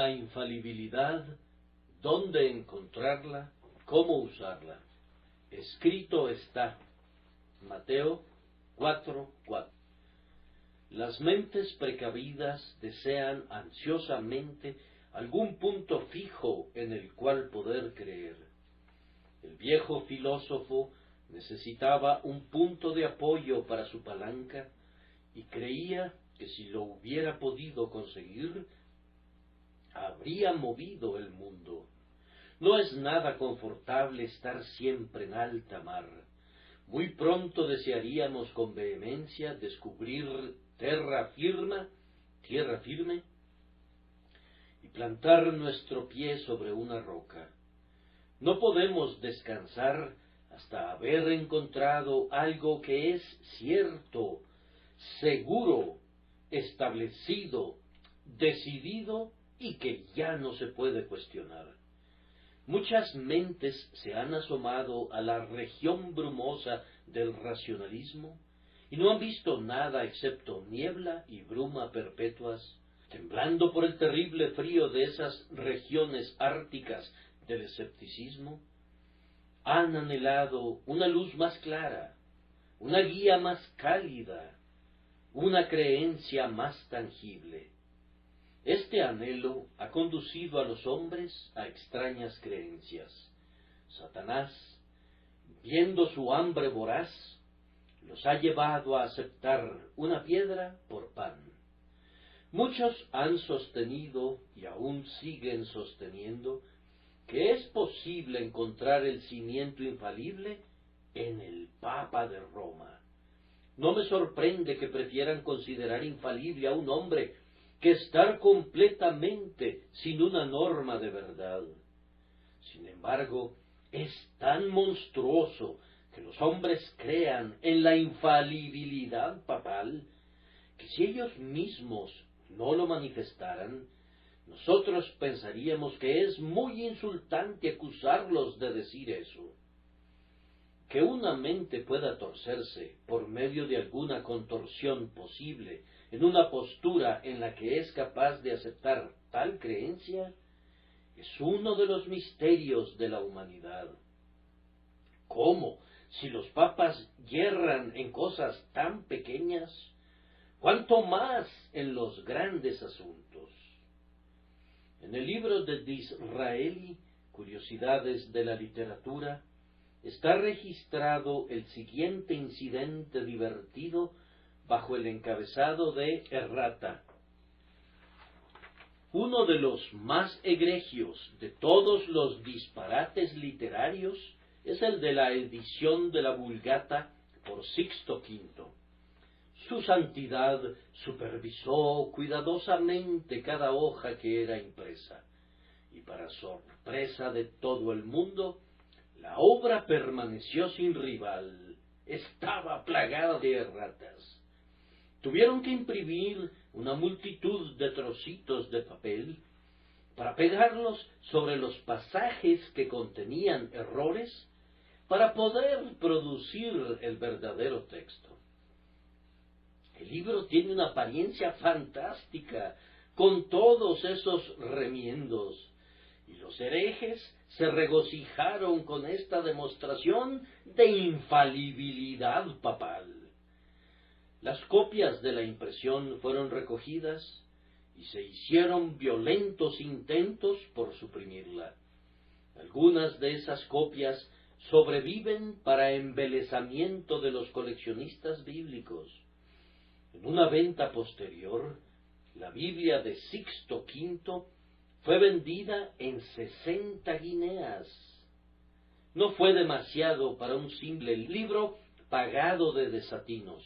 La infalibilidad, dónde encontrarla, cómo usarla. Escrito está. Mateo 4:4. Las mentes precavidas desean ansiosamente algún punto fijo en el cual poder creer. El viejo filósofo necesitaba un punto de apoyo para su palanca y creía que si lo hubiera podido conseguir, habría movido el mundo. No es nada confortable estar siempre en alta mar. Muy pronto desearíamos con vehemencia descubrir tierra firme y plantar nuestro pie sobre una roca. No podemos descansar hasta haber encontrado algo que es cierto, seguro, establecido, decidido y que ya no se puede cuestionar. Muchas mentes se han asomado a la región brumosa del racionalismo y no han visto nada excepto niebla y bruma perpetuas, temblando por el terrible frío de esas regiones árticas del escepticismo. Han anhelado una luz más clara, una guía más cálida, una creencia más tangible. Este anhelo ha conducido a los hombres a extrañas creencias. Satanás, viendo su hambre voraz, los ha llevado a aceptar una piedra por pan. Muchos han sostenido, y aún siguen sosteniendo, que es posible encontrar el cimiento infalible en el Papa de Roma. No me sorprende que prefieran considerar infalible a un hombre que estar completamente sin una norma de verdad. Sin embargo, es tan monstruoso que los hombres crean en la infalibilidad papal, que si ellos mismos no lo manifestaran, nosotros pensaríamos que es muy insultante acusarlos de decir eso. Que una mente pueda torcerse por medio de alguna contorsión posible en una postura en la que es capaz de aceptar tal creencia, es uno de los misterios de la humanidad. ¿Cómo, si los papas yerran en cosas tan pequeñas, cuánto más en los grandes asuntos? En el libro de Disraeli, Curiosidades de la Literatura, está registrado el siguiente incidente divertido bajo el encabezado de Errata. Uno de los más egregios de todos los disparates literarios es el de la edición de la Vulgata por Sixto V. Su santidad supervisó cuidadosamente cada hoja que era impresa, y para sorpresa de todo el mundo, la obra permaneció sin rival, estaba plagada de erratas. Tuvieron que imprimir una multitud de trocitos de papel para pegarlos sobre los pasajes que contenían errores para poder producir el verdadero texto. El libro tiene una apariencia fantástica con todos esos remiendos, y los herejes se regocijaron con esta demostración de infalibilidad papal. Las copias de la impresión fueron recogidas y se hicieron violentos intentos por suprimirla. Algunas de esas copias sobreviven para embelezamiento de los coleccionistas bíblicos. En una venta posterior, la Biblia de Sixto V fue vendida en 60 guineas. No fue demasiado para un simple libro pagado de desatinos.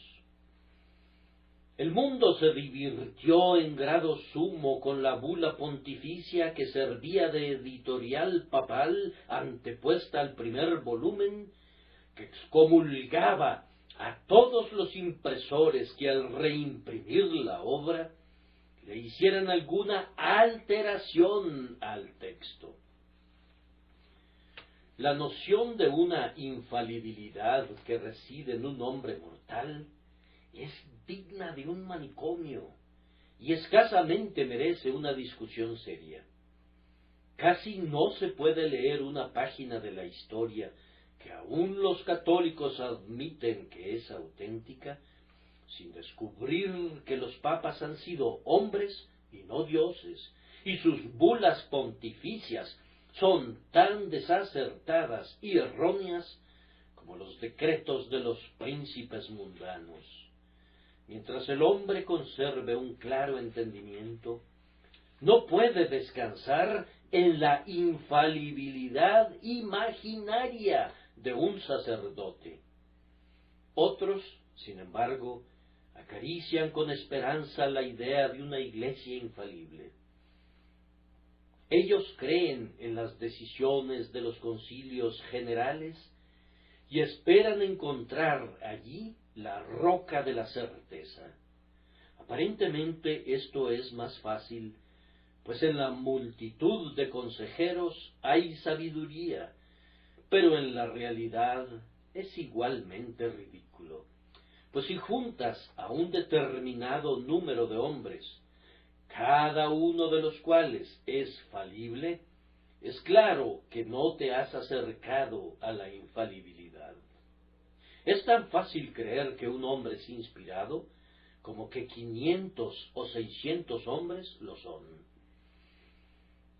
El mundo se divirtió en grado sumo con la bula pontificia que servía de editorial papal antepuesta al primer volumen, que excomulgaba a todos los impresores que al reimprimir la obra le hicieran alguna alteración al texto. La noción de una infalibilidad que reside en un hombre mortal es digna de un manicomio y escasamente merece una discusión seria. Casi no se puede leer una página de la historia que aún los católicos admiten que es auténtica, sin descubrir que los papas han sido hombres y no dioses, y sus bulas pontificias son tan desacertadas y erróneas como los decretos de los príncipes mundanos. Mientras el hombre conserve un claro entendimiento, no puede descansar en la infalibilidad imaginaria de un sacerdote. Otros, sin embargo, acarician con esperanza la idea de una iglesia infalible. Ellos creen en las decisiones de los concilios generales y esperan encontrar allí la roca de la certeza. Aparentemente esto es más fácil, pues en la multitud de consejeros hay sabiduría, pero en la realidad es igualmente ridículo, pues si juntas a un determinado número de hombres, cada uno de los cuales es falible, es claro que no te has acercado a la infalibilidad. Es tan fácil creer que un hombre es inspirado como que 500 o 600 hombres lo son.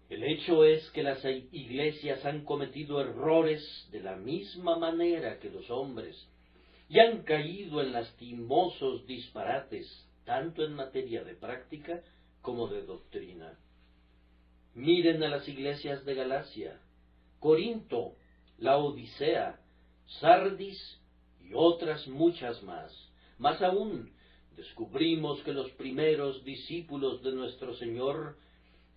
El hecho es que las iglesias han cometido errores de la misma manera que los hombres y han caído en lastimosos disparates, tanto en materia de práctica como de doctrina. Miren a las iglesias de Galacia, Corinto, la Odisea, Sardis y otras muchas más. Más aún, descubrimos que los primeros discípulos de nuestro Señor,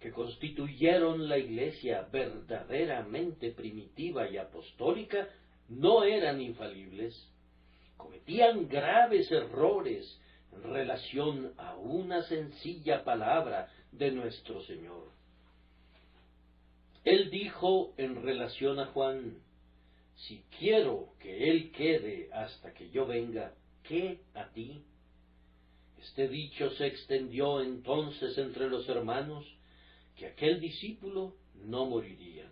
que constituyeron la iglesia verdaderamente primitiva y apostólica, no eran infalibles. Cometían graves errores en relación a una sencilla palabra de nuestro Señor. Él dijo en relación a Juan: si quiero que él quede hasta que yo venga, ¿qué a ti? Este dicho se extendió entonces entre los hermanos, que aquel discípulo no moriría.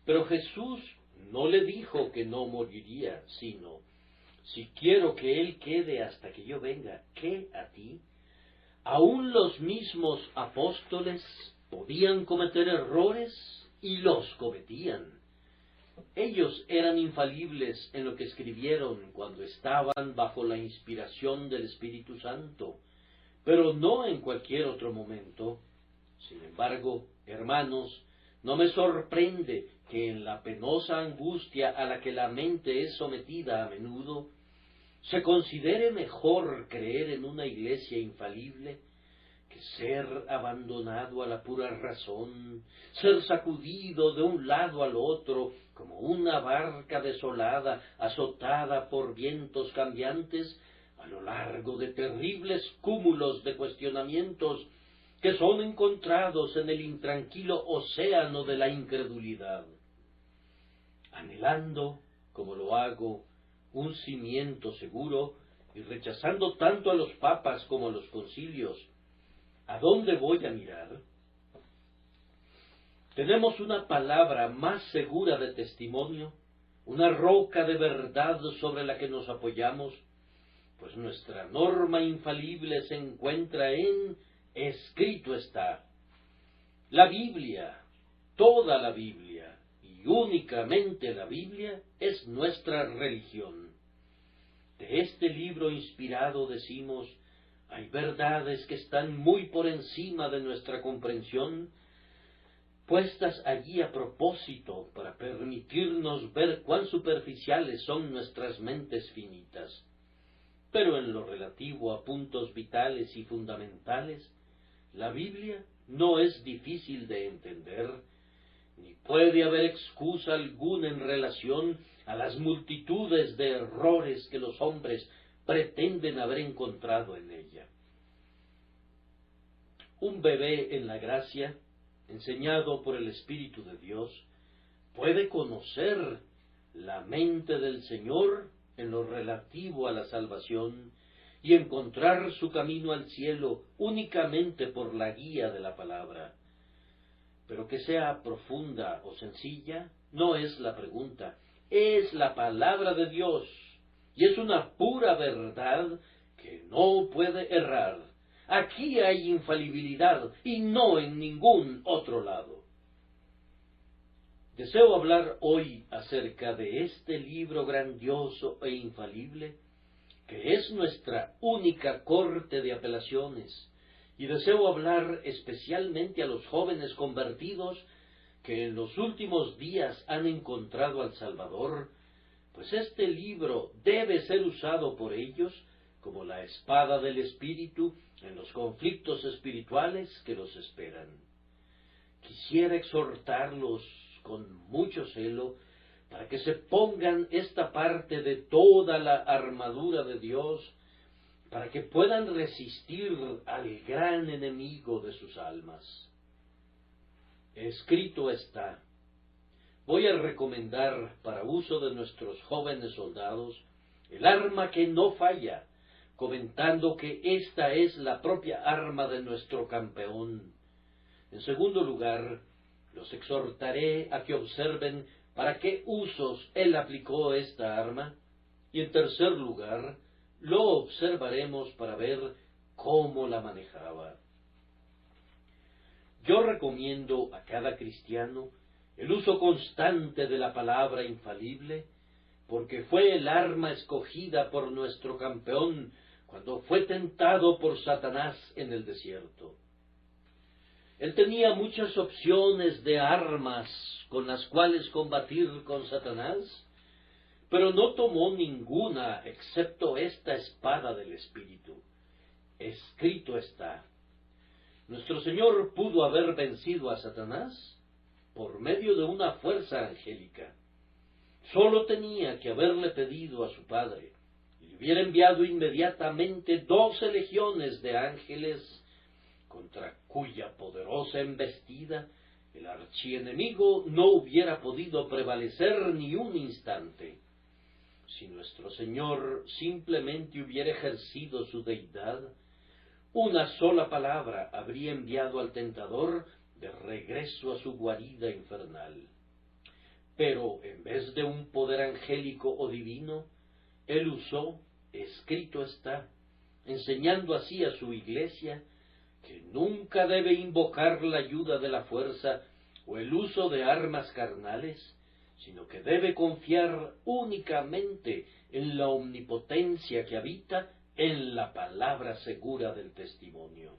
Pero Jesús no le dijo que no moriría, sino: si quiero que él quede hasta que yo venga, ¿qué a ti? Aún los mismos apóstoles podían cometer errores y los cometían. Ellos eran infalibles en lo que escribieron cuando estaban bajo la inspiración del Espíritu Santo, pero no en cualquier otro momento. Sin embargo, hermanos, no me sorprende que en la penosa angustia a la que la mente es sometida a menudo, se considere mejor creer en una iglesia infalible que ser abandonado a la pura razón, ser sacudido de un lado al otro como una barca desolada azotada por vientos cambiantes a lo largo de terribles cúmulos de cuestionamientos que son encontrados en el intranquilo océano de la incredulidad. Anhelando, como lo hago, un cimiento seguro y rechazando tanto a los papas como a los concilios, ¿a dónde voy a mirar? Tenemos una palabra más segura de testimonio, una roca de verdad sobre la que nos apoyamos, pues nuestra norma infalible se encuentra en escrito está. La Biblia, toda la Biblia y únicamente la Biblia es nuestra religión. De este libro inspirado decimos: hay verdades que están muy por encima de nuestra comprensión, puestas allí a propósito para permitirnos ver cuán superficiales son nuestras mentes finitas. Pero en lo relativo a puntos vitales y fundamentales, la Biblia no es difícil de entender, ni puede haber excusa alguna en relación a las multitudes de errores que los hombres pretenden haber encontrado en ella. Un bebé en la gracia, enseñado por el Espíritu de Dios, puede conocer la mente del Señor en lo relativo a la salvación y encontrar su camino al cielo únicamente por la guía de la palabra. pero que sea profunda o sencilla, no es la pregunta, es la palabra de Dios, y es una pura verdad que no puede errar. Aquí hay infalibilidad, y no en ningún otro lado. Deseo hablar hoy acerca de este libro grandioso e infalible, que es nuestra única corte de apelaciones, y deseo hablar especialmente a los jóvenes convertidos que en los últimos días han encontrado al Salvador, pues este libro debe ser usado por ellos como la espada del Espíritu en los conflictos espirituales que los esperan. Quisiera exhortarlos con mucho celo para que se pongan esta parte de toda la armadura de Dios, para que puedan resistir al gran enemigo de sus almas. Escrito está. Voy a recomendar para uso de nuestros jóvenes soldados el arma que no falla, comentando que esta es la propia arma de nuestro campeón. En segundo lugar, los exhortaré a que observen para qué usos él aplicó esta arma, y en tercer lugar, lo observaremos para ver cómo la manejaba. Yo recomiendo a cada cristiano el uso constante de la palabra infalible, porque fue el arma escogida por nuestro campeón cuando fue tentado por Satanás en el desierto. Él tenía muchas opciones de armas con las cuales combatir con Satanás, pero no tomó ninguna excepto esta espada del Espíritu. Escrito está. Nuestro Señor pudo haber vencido a Satanás por medio de una fuerza angélica. Solo tenía que haberle pedido a su Padre, y le hubiera enviado inmediatamente 12 legiones de ángeles, contra cuya poderosa embestida el archienemigo no hubiera podido prevalecer ni un instante. Si nuestro Señor simplemente hubiera ejercido su deidad, una sola palabra habría enviado al tentador de regreso a su guarida infernal. Pero en vez de un poder angélico o divino, él usó, escrito está, enseñando así a su iglesia que nunca debe invocar la ayuda de la fuerza o el uso de armas carnales, sino que debe confiar únicamente en la omnipotencia que habita en la palabra segura del testimonio.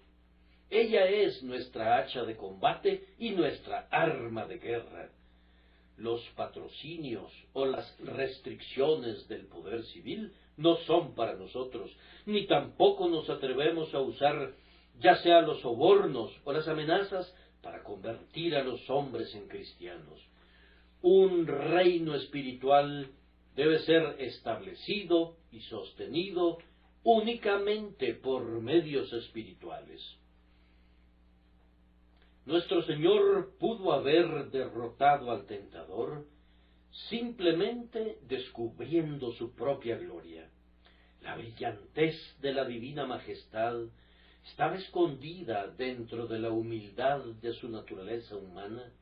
Ella es nuestra hacha de combate y nuestra arma de guerra. Los patrocinios o las restricciones del poder civil no son para nosotros, ni tampoco nos atrevemos a usar ya sea los sobornos o las amenazas para convertir a los hombres en cristianos. Un reino espiritual debe ser establecido y sostenido únicamente por medios espirituales. Nuestro Señor pudo haber derrotado al tentador simplemente descubriendo su propia gloria. La brillantez de la divina majestad estaba escondida dentro de la humildad de su naturaleza humana,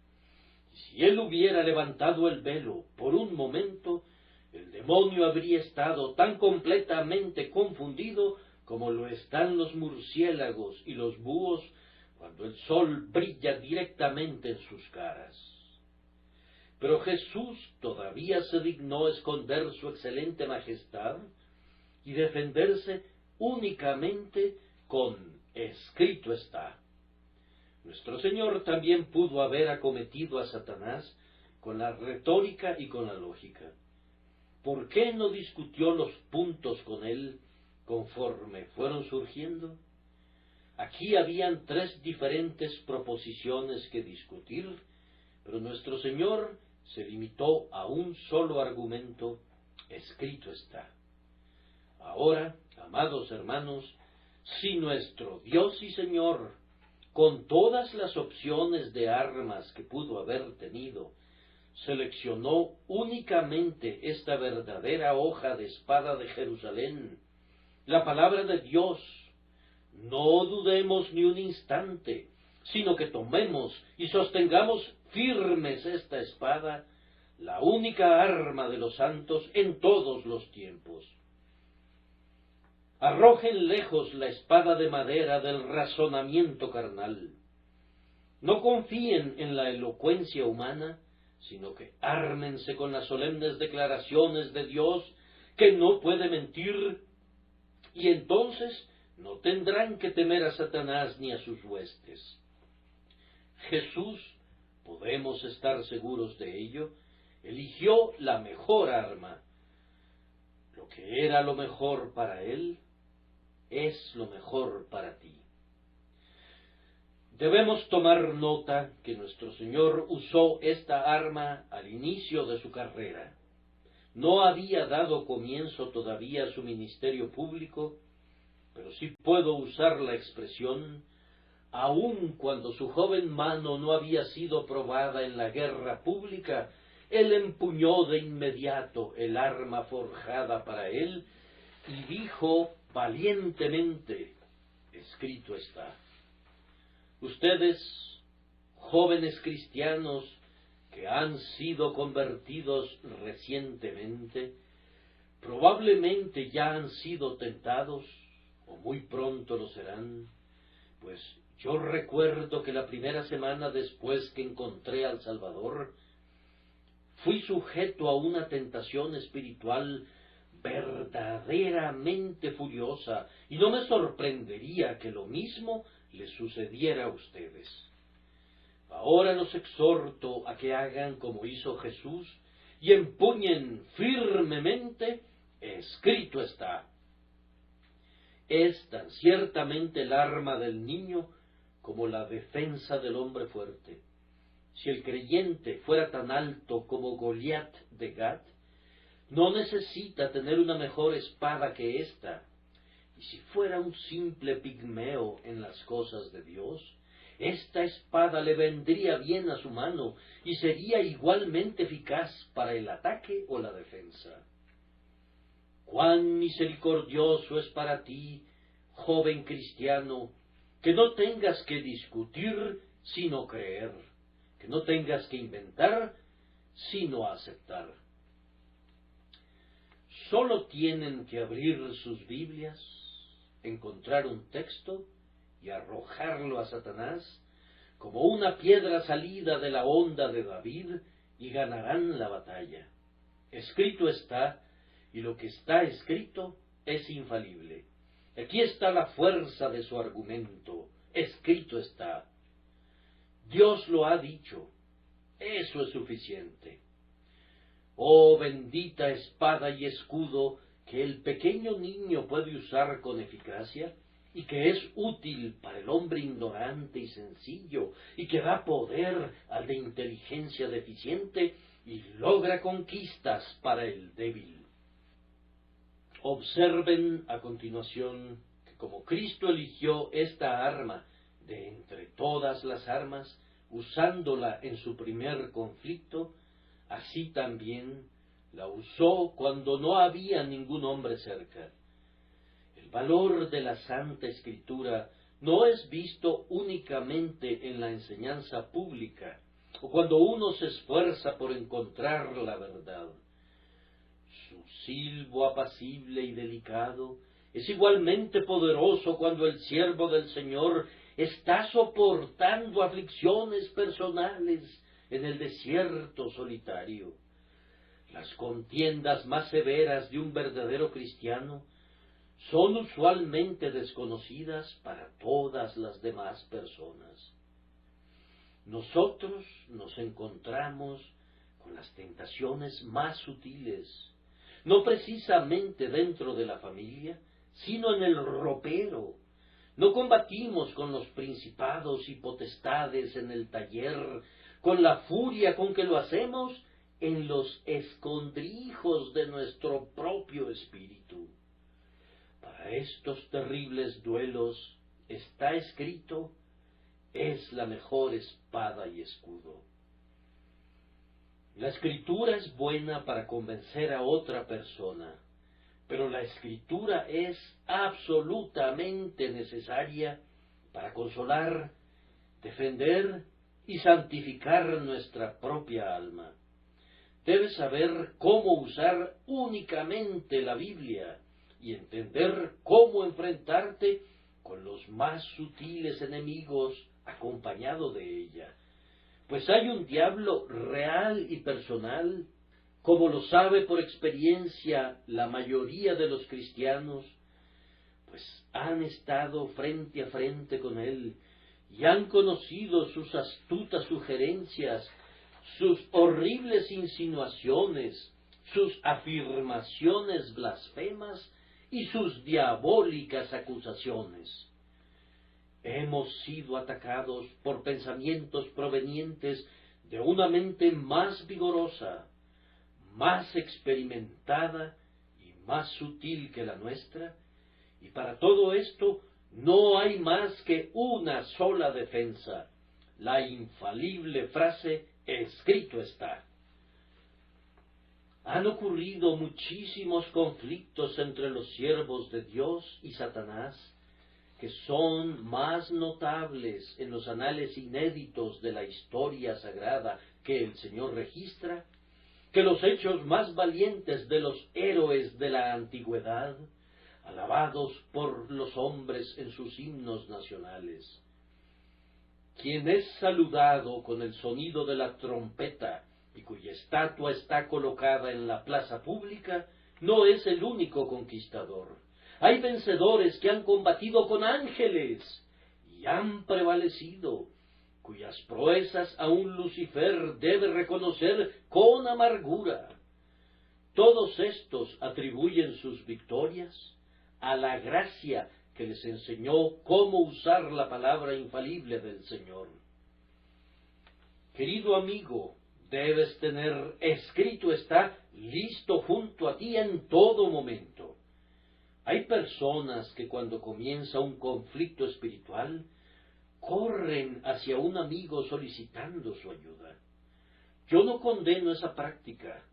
y si él hubiera levantado el velo por un momento, el demonio habría estado tan completamente confundido como lo están los murciélagos y los búhos cuando el sol brilla directamente en sus caras. Pero Jesús todavía se dignó esconder su excelente majestad y defenderse únicamente con escrito está. Nuestro Señor también pudo haber acometido a Satanás con la retórica y con la lógica. ¿Por qué no discutió los puntos con él conforme fueron surgiendo? Aquí habían 3 diferentes proposiciones que discutir, pero nuestro Señor se limitó a un solo argumento: escrito está. Ahora, amados hermanos, si nuestro Dios y Señor, con todas las opciones de armas que pudo haber tenido, seleccionó únicamente esta verdadera hoja de espada de Jerusalén, la palabra de Dios, no dudemos ni un instante, sino que tomemos y sostengamos firmes esta espada, la única arma de los santos en todos los tiempos. Arrojen lejos la espada de madera del razonamiento carnal. No confíen en la elocuencia humana, sino que ármense con las solemnes declaraciones de Dios, que no puede mentir, y entonces no tendrán que temer a Satanás ni a sus huestes. Jesús, podemos estar seguros de ello, eligió la mejor arma. Lo que era lo mejor para él, es lo mejor para ti. Debemos tomar nota que nuestro Señor usó esta arma al inicio de su carrera. No había dado comienzo todavía a su ministerio público, pero sí puedo usar la expresión, aun cuando su joven mano no había sido probada en la guerra pública, él empuñó de inmediato el arma forjada para él y dijo valientemente, escrito está. Ustedes, jóvenes cristianos que han sido convertidos recientemente, probablemente ya han sido tentados, o muy pronto lo serán, pues yo recuerdo que la primera semana después que encontré al Salvador, fui sujeto a una tentación espiritual verdaderamente furiosa, y no me sorprendería que lo mismo les sucediera a ustedes. Ahora los exhorto a que hagan como hizo Jesús y empuñen firmemente, escrito está. Es tan ciertamente el arma del niño como la defensa del hombre fuerte. Si el creyente fuera tan alto como Goliat de Gat, no necesita tener una mejor espada que ésta. Y si fuera un simple pigmeo en las cosas de Dios, esta espada le vendría bien a su mano y sería igualmente eficaz para el ataque o la defensa. Cuán misericordioso es para ti, joven cristiano, que no tengas que discutir sino creer, que no tengas que inventar sino aceptar. Solo tienen que abrir sus Biblias, encontrar un texto y arrojarlo a Satanás como una piedra salida de la honda de David y ganarán la batalla. Escrito está, y lo que está escrito es infalible. Aquí está la fuerza de su argumento. Escrito está. Dios lo ha dicho. Eso es suficiente. Oh bendita espada y escudo que el pequeño niño puede usar con eficacia y que es útil para el hombre ignorante y sencillo y que da poder al de inteligencia deficiente y logra conquistas para el débil. Observen a continuación que como Cristo eligió esta arma de entre todas las armas, usándola en su primer conflicto, así también la usó cuando no había ningún hombre cerca. El valor de la Santa Escritura no es visto únicamente en la enseñanza pública o cuando uno se esfuerza por encontrar la verdad. Su silbo apacible y delicado es igualmente poderoso cuando el siervo del Señor está soportando aflicciones personales en el desierto solitario. Las contiendas más severas de un verdadero cristiano son usualmente desconocidas para todas las demás personas. Nosotros nos encontramos con las tentaciones más sutiles, no precisamente dentro de la familia, sino en el ropero. No combatimos con los principados y potestades en el taller, con la furia con que lo hacemos en los escondrijos de nuestro propio espíritu. Para estos terribles duelos está escrito, es la mejor espada y escudo. La Escritura es buena para convencer a otra persona, pero la Escritura es absolutamente necesaria para consolar defender y santificar nuestra propia alma. Debes saber cómo usar únicamente la Biblia y entender cómo enfrentarte con los más sutiles enemigos acompañado de ella. Pues hay un diablo real y personal, como lo sabe por experiencia la mayoría de los cristianos, pues han estado frente a frente con él y han conocido sus astutas sugerencias, sus horribles insinuaciones, sus afirmaciones blasfemas y sus diabólicas acusaciones. Hemos sido atacados por pensamientos provenientes de una mente más vigorosa, más experimentada y más sutil que la nuestra, y para todo esto no hay más que una sola defensa, la infalible frase «escrito está». Han ocurrido muchísimos conflictos entre los siervos de Dios y Satanás, que son más notables en los anales inéditos de la historia sagrada que el Señor registra, que los hechos más valientes de los héroes de la antigüedad, alabados por los hombres en sus himnos nacionales. Quien es saludado con el sonido de la trompeta y cuya estatua está colocada en la plaza pública, no es el único conquistador. Hay vencedores que han combatido con ángeles y han prevalecido, cuyas proezas aún Lucifer debe reconocer con amargura. Todos estos atribuyen sus victorias a la gracia que les enseñó cómo usar la palabra infalible del Señor. Querido amigo, debes tener escrito está listo junto a ti en todo momento. Hay personas que cuando comienza un conflicto espiritual, corren hacia un amigo solicitando su ayuda. Yo no condeno esa práctica,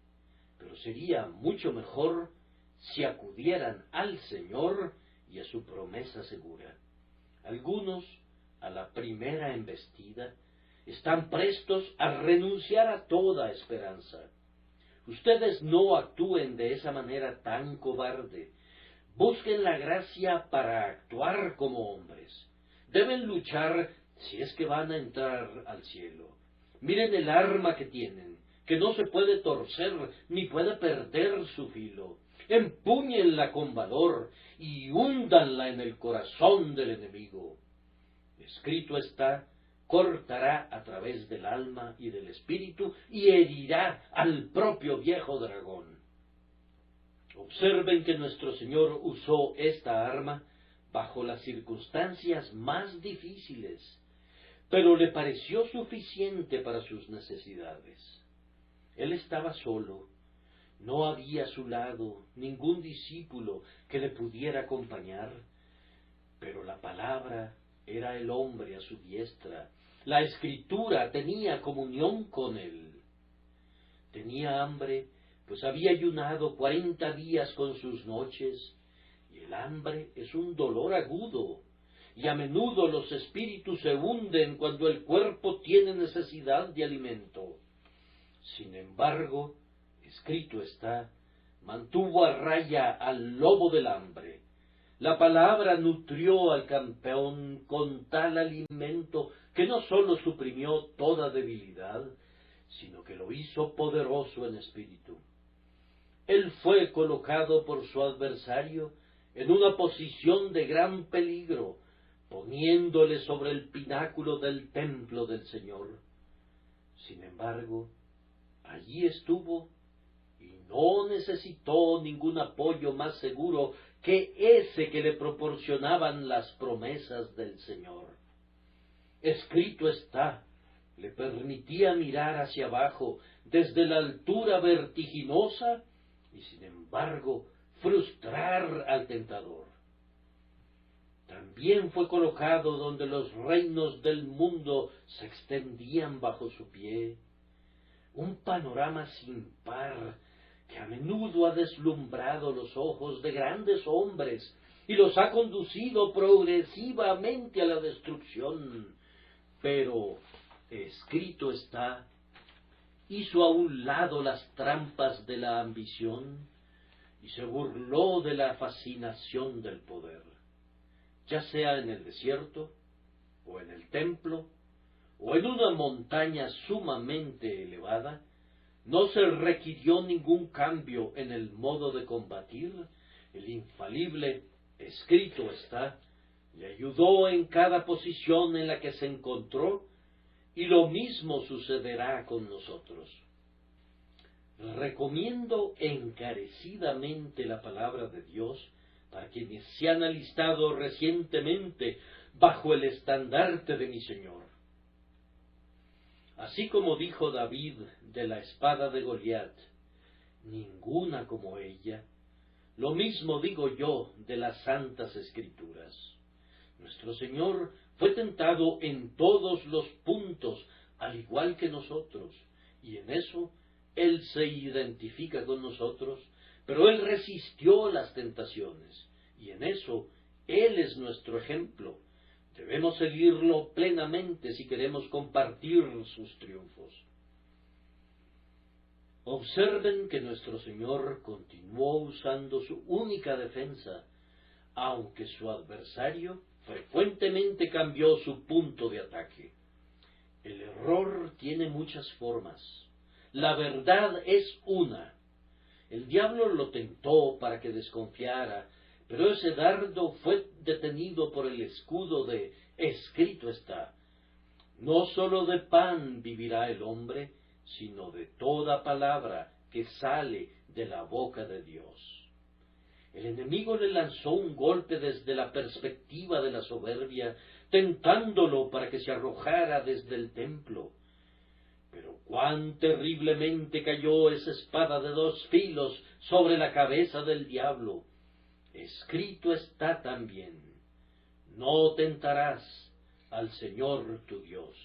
pero sería mucho mejor si acudieran al Señor y a su promesa segura. Algunos, a la primera embestida, están prestos a renunciar a toda esperanza. Ustedes no actúen de esa manera tan cobarde. Busquen la gracia para actuar como hombres. Deben luchar si es que van a entrar al cielo. Miren el arma que tienen, que no se puede torcer ni puede perder su filo. Empúñenla con valor y húndanla en el corazón del enemigo. Escrito está, cortará a través del alma y del espíritu y herirá al propio viejo dragón. Observen que nuestro Señor usó esta arma bajo las circunstancias más difíciles, pero le pareció suficiente para sus necesidades. Él estaba solo, no había a su lado ningún discípulo que le pudiera acompañar, pero la palabra era el hombre a su diestra, la Escritura tenía comunión con él. Tenía hambre, pues había ayunado 40 días con sus noches, y el hambre es un dolor agudo, y a menudo los espíritus se hunden cuando el cuerpo tiene necesidad de alimento. Sin embargo, escrito está, mantuvo a raya al lobo del hambre. La palabra nutrió al campeón con tal alimento que no sólo suprimió toda debilidad, sino que lo hizo poderoso en espíritu. Él fue colocado por su adversario en una posición de gran peligro, poniéndole sobre el pináculo del templo del Señor. Sin embargo, allí estuvo y no necesitó ningún apoyo más seguro que ese que le proporcionaban las promesas del Señor. Escrito está, le permitía mirar hacia abajo desde la altura vertiginosa y sin embargo frustrar al tentador. También fue colocado donde los reinos del mundo se extendían bajo su pie, un panorama sin par que a menudo ha deslumbrado los ojos de grandes hombres y los ha conducido progresivamente a la destrucción, Pero escrito está, hizo a un lado las trampas de la ambición y se burló de la fascinación del poder, ya sea en el desierto, o en el templo, o en una montaña sumamente elevada. No se requirió ningún cambio en el modo de combatir. El infalible escrito está, le ayudó en cada posición en la que se encontró, y lo mismo sucederá con nosotros. Recomiendo encarecidamente la palabra de Dios para quienes se han alistado recientemente bajo el estandarte de mi Señor. Así como dijo David de la espada de Goliat, ninguna como ella, lo mismo digo yo de las Santas Escrituras. Nuestro Señor fue tentado en todos los puntos, al igual que nosotros, y en eso Él se identifica con nosotros, pero Él resistió las tentaciones, y en eso Él es nuestro ejemplo. Debemos seguirlo plenamente si queremos compartir sus triunfos. Observen que nuestro Señor continuó usando su única defensa, aunque su adversario frecuentemente cambió su punto de ataque. El error tiene muchas formas. La verdad es una. El diablo lo tentó para que desconfiara, pero ese dardo fue detenido por el escudo de escrito está. No sólo de pan vivirá el hombre, sino de toda palabra que sale de la boca de Dios. El enemigo le lanzó un golpe desde la perspectiva de la soberbia, tentándolo para que se arrojara desde el templo. Pero cuán terriblemente cayó esa espada de dos filos sobre la cabeza del diablo. Escrito está también, no tentarás al Señor tu Dios.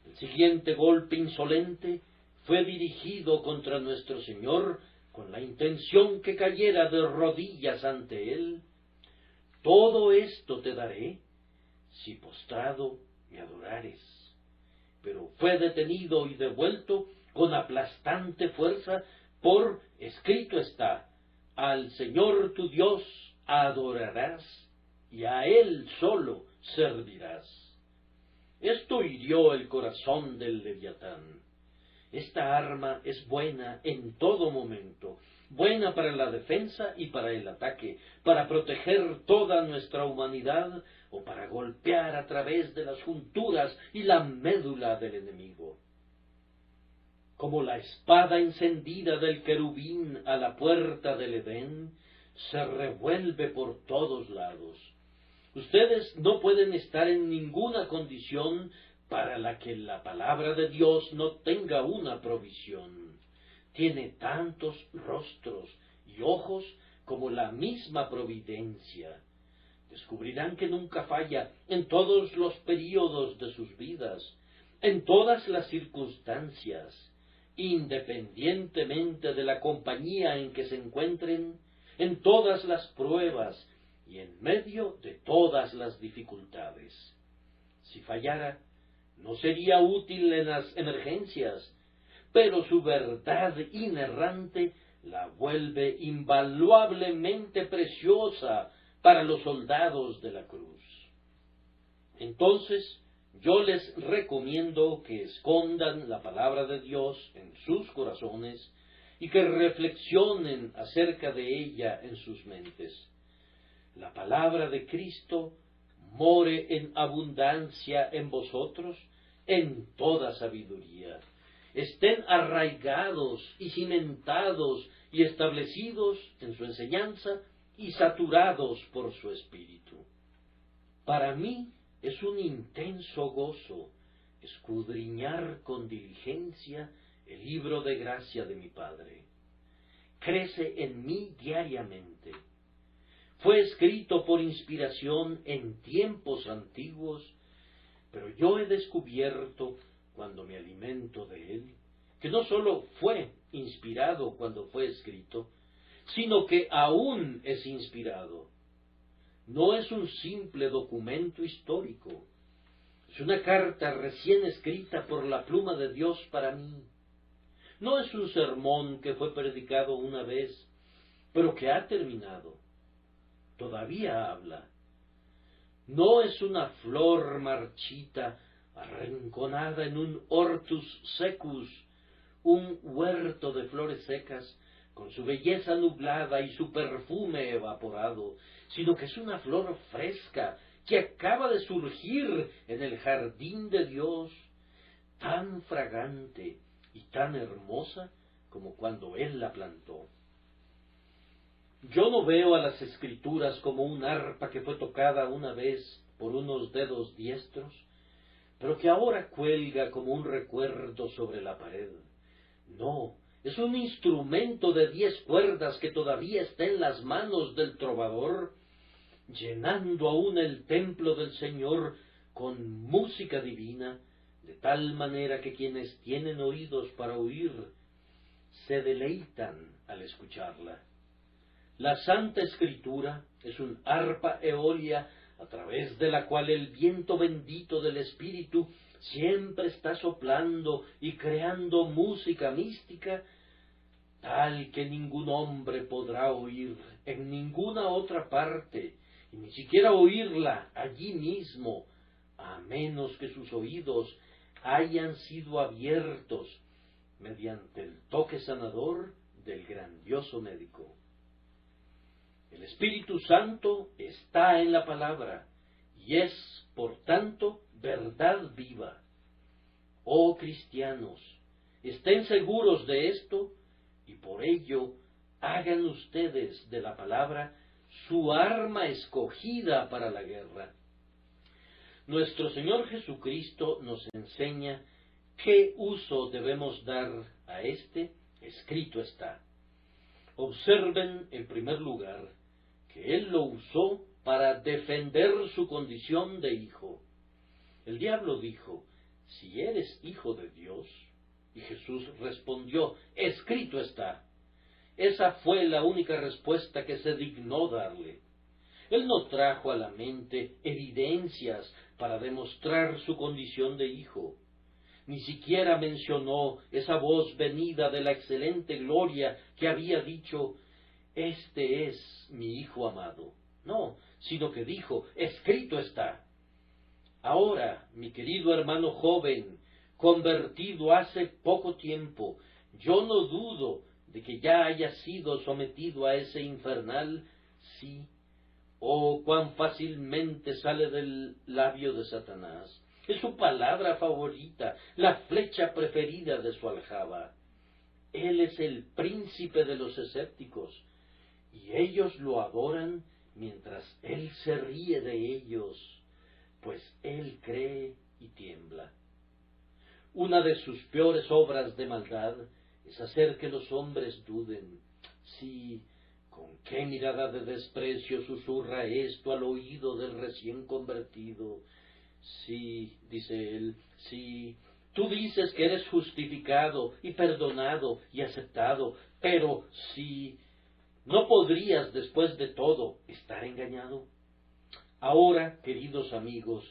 El siguiente golpe insolente fue dirigido contra nuestro Señor con la intención que cayera de rodillas ante Él. Todo esto te daré, si postrado me adorares. Pero fue detenido y devuelto con aplastante fuerza por escrito está, al Señor tu Dios adorarás, y a Él solo servirás. Esto hirió el corazón del Leviatán. Esta arma es buena en todo momento, buena para la defensa y para el ataque, para proteger toda nuestra humanidad o para golpear a través de las junturas y la médula del enemigo. Como la espada encendida del querubín a la puerta del Edén, se revuelve por todos lados. Ustedes no pueden estar en ninguna condición para la que la palabra de Dios no tenga una provisión. Tiene tantos rostros y ojos como la misma providencia. Descubrirán que nunca falla en todos los períodos de sus vidas, en todas las circunstancias, independientemente de la compañía en que se encuentren, en todas las pruebas y en medio de todas las dificultades. Si fallara, no sería útil en las emergencias, pero su verdad inerrante la vuelve invaluablemente preciosa para los soldados de la cruz. Entonces, yo les recomiendo que escondan la palabra de Dios en sus corazones y que reflexionen acerca de ella en sus mentes. La palabra de Cristo more en abundancia en vosotros, en toda sabiduría. Estén arraigados y cimentados y establecidos en su enseñanza y saturados por su espíritu. Para mí es un intenso gozo escudriñar con diligencia el libro de gracia de mi Padre. Crece en mí diariamente. Fue escrito por inspiración en tiempos antiguos, pero yo he descubierto, cuando me alimento de él, que no sólo fue inspirado cuando fue escrito, sino que aún es inspirado. No es un simple documento histórico. Es una carta recién escrita por la pluma de Dios para mí. No es un sermón que fue predicado una vez, pero que ha terminado. Todavía habla. No es una flor marchita arrinconada en un hortus secus, un huerto de flores secas, con su belleza nublada y su perfume evaporado, sino que es una flor fresca que acaba de surgir en el jardín de Dios, tan fragante y tan hermosa como cuando Él la plantó. Yo no veo a las Escrituras como un arpa que fue tocada una vez por unos dedos diestros, pero que ahora cuelga como un recuerdo sobre la pared. No, es un instrumento de 10 cuerdas que todavía está en las manos del trovador, llenando aún el templo del Señor con música divina, de tal manera que quienes tienen oídos para oír se deleitan al escucharla. La Santa Escritura es un arpa eolia a través de la cual el viento bendito del Espíritu siempre está soplando y creando música mística, tal que ningún hombre podrá oír en ninguna otra parte, y ni siquiera oírla allí mismo, a menos que sus oídos hayan sido abiertos mediante el toque sanador del grandioso médico. El Espíritu Santo está en la palabra y es, por tanto, verdad viva. Oh cristianos, estén seguros de esto y por ello hagan ustedes de la palabra su arma escogida para la guerra. Nuestro Señor Jesucristo nos enseña qué uso debemos dar a este, escrito está. Observen, en primer lugar, que Él lo usó para defender su condición de hijo. El diablo dijo, si eres hijo de Dios, y Jesús respondió, escrito está. Esa fue la única respuesta que se dignó darle. Él no trajo a la mente evidencias para demostrar su condición de hijo. Ni siquiera mencionó esa voz venida de la excelente gloria que había dicho, este es mi Hijo amado. No, sino que dijo, escrito está. Ahora, mi querido hermano joven, convertido hace poco tiempo, yo no dudo de que ya haya sido sometido a ese infernal sí. Oh, cuán fácilmente sale del labio de Satanás. Es su palabra favorita, la flecha preferida de su aljaba. Él es el príncipe de los escépticos, y ellos lo adoran mientras él se ríe de ellos, pues él cree y tiembla. Una de sus peores obras de maldad es hacer que los hombres duden. Sí, con qué mirada de desprecio susurra esto al oído del recién convertido. Sí, dice él, sí, tú dices que eres justificado y perdonado y aceptado, pero sí, ¿no podrías después de todo estar engañado? Ahora, queridos amigos,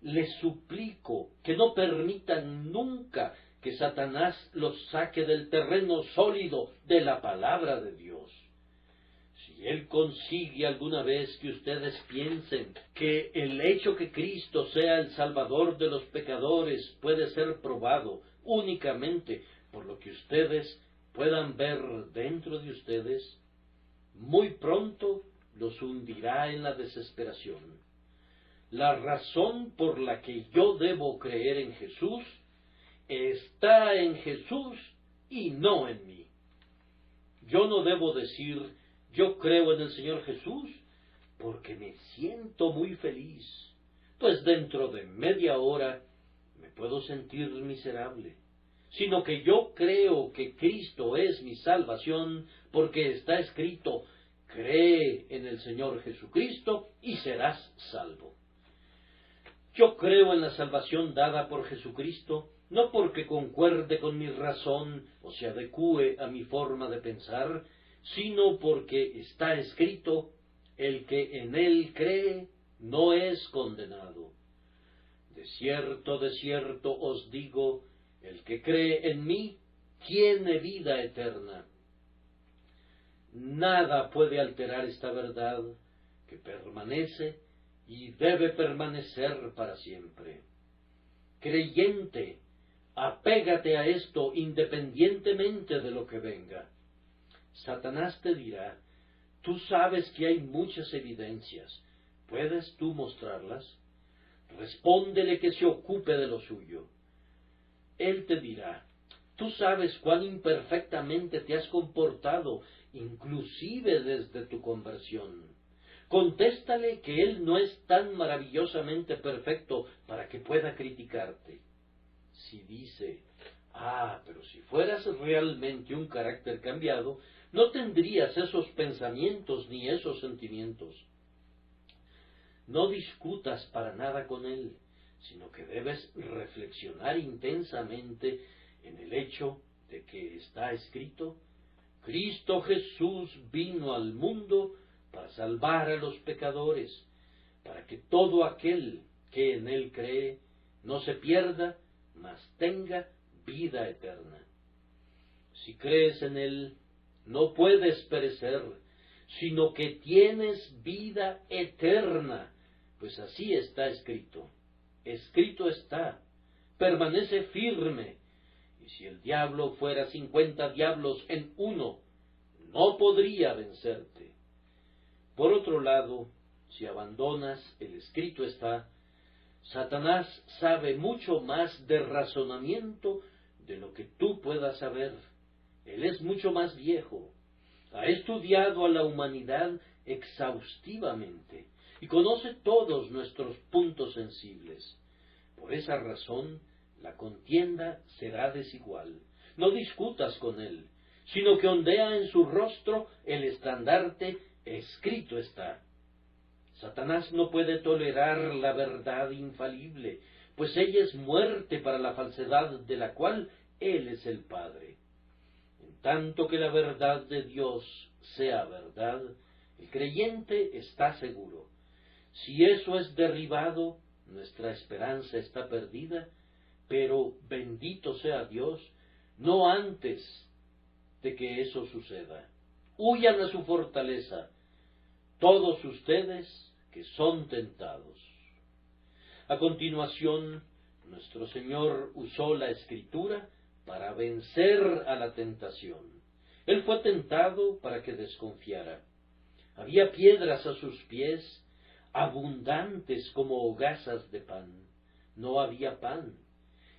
les suplico que no permitan nunca que Satanás los saque del terreno sólido de la palabra de Dios. Si él consigue alguna vez que ustedes piensen que el hecho que Cristo sea el Salvador de los pecadores puede ser probado únicamente por lo que ustedes puedan ver dentro de ustedes, muy pronto los hundirá en la desesperación. La razón por la que yo debo creer en Jesús está en Jesús y no en mí. Yo no debo decir, yo creo en el Señor Jesús porque me siento muy feliz, pues dentro de media hora me puedo sentir miserable, sino que yo creo que Cristo es mi salvación porque está escrito, cree en el Señor Jesucristo y serás salvo. Yo creo en la salvación dada por Jesucristo, no porque concuerde con mi razón o se adecúe a mi forma de pensar, sino porque está escrito, el que en él cree no es condenado. de cierto os digo, el que cree en mí tiene vida eterna. Nada puede alterar esta verdad que permanece y debe permanecer para siempre. Creyente, apégate a esto independientemente de lo que venga. Satanás te dirá, tú sabes que hay muchas evidencias, ¿puedes tú mostrarlas? Respóndele que se ocupe de lo suyo. Él te dirá, tú sabes cuán imperfectamente te has comportado, inclusive desde tu conversión. Contéstale que él no es tan maravillosamente perfecto para que pueda criticarte. Si dice, pero si fueras realmente un carácter cambiado, no tendrías esos pensamientos ni esos sentimientos. No discutas para nada con él, sino que debes reflexionar intensamente en el hecho de que está escrito, Cristo Jesús vino al mundo para salvar a los pecadores, para que todo aquel que en él cree no se pierda, mas tenga vida eterna. Si crees en él, no puedes perecer, sino que tienes vida eterna, pues así está escrito. Escrito está, permanece firme, y si el diablo fuera 50 diablos en uno, no podría vencerte. Por otro lado, si abandonas el escrito está, Satanás sabe mucho más de razonamiento de lo que tú puedas saber. Él es mucho más viejo, ha estudiado a la humanidad exhaustivamente y conoce todos nuestros puntos sensibles. Por esa razón, la contienda será desigual. No discutas con él, sino que ondea en su rostro el estandarte, escrito está. Satanás no puede tolerar la verdad infalible, pues ella es muerte para la falsedad de la cual él es el padre. En tanto que la verdad de Dios sea verdad, el creyente está seguro. Si eso es derribado, nuestra esperanza está perdida, pero bendito sea Dios, no antes de que eso suceda. Huyan a su fortaleza, todos ustedes que son tentados. A continuación, nuestro Señor usó la Escritura para vencer a la tentación. Él fue tentado para que desconfiara. Había piedras a sus pies, abundantes como hogazas de pan. No había pan,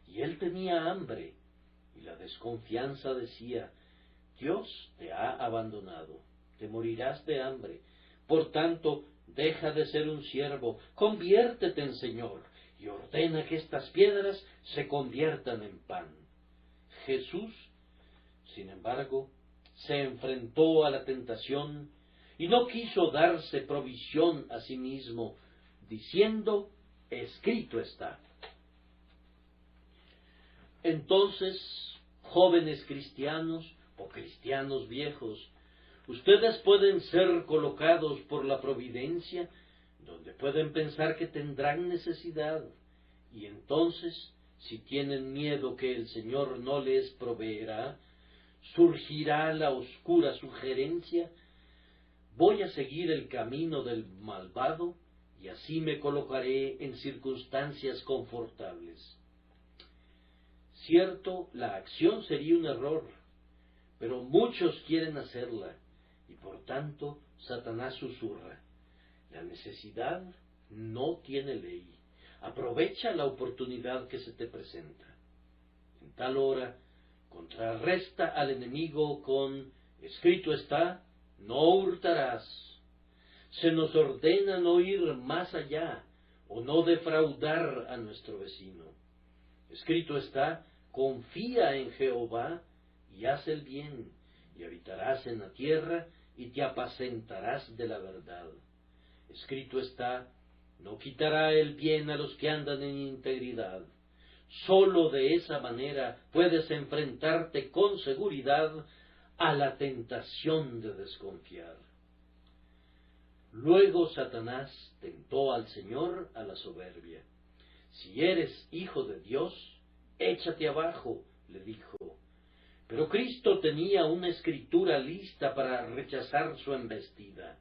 y él tenía hambre, y la desconfianza decía, Dios te ha abandonado, te morirás de hambre. Por tanto, deja de ser un siervo, conviértete en Señor, y ordena que estas piedras se conviertan en pan. Jesús, sin embargo, se enfrentó a la tentación y no quiso darse provisión a sí mismo, diciendo, escrito está. Entonces, jóvenes cristianos o cristianos viejos, ustedes pueden ser colocados por la providencia, donde pueden pensar que tendrán necesidad, y entonces, si tienen miedo que el Señor no les proveerá, surgirá la oscura sugerencia, voy a seguir el camino del malvado, y así me colocaré en circunstancias confortables. Cierto, la acción sería un error, pero muchos quieren hacerla, y por tanto Satanás susurra, la necesidad no tiene ley, aprovecha la oportunidad que se te presenta. En tal hora, contrarresta al enemigo con, escrito está, no hurtarás. Se nos ordena no ir más allá, o no defraudar a nuestro vecino. Escrito está, confía en Jehová, y haz el bien, y habitarás en la tierra, y te apacentarás de la verdad. Escrito está, no quitará el bien a los que andan en integridad. Sólo de esa manera puedes enfrentarte con seguridad a la tentación de desconfiar. Luego Satanás tentó al Señor a la soberbia. Si eres hijo de Dios, échate abajo, le dijo. Pero Cristo tenía una escritura lista para rechazar su embestida.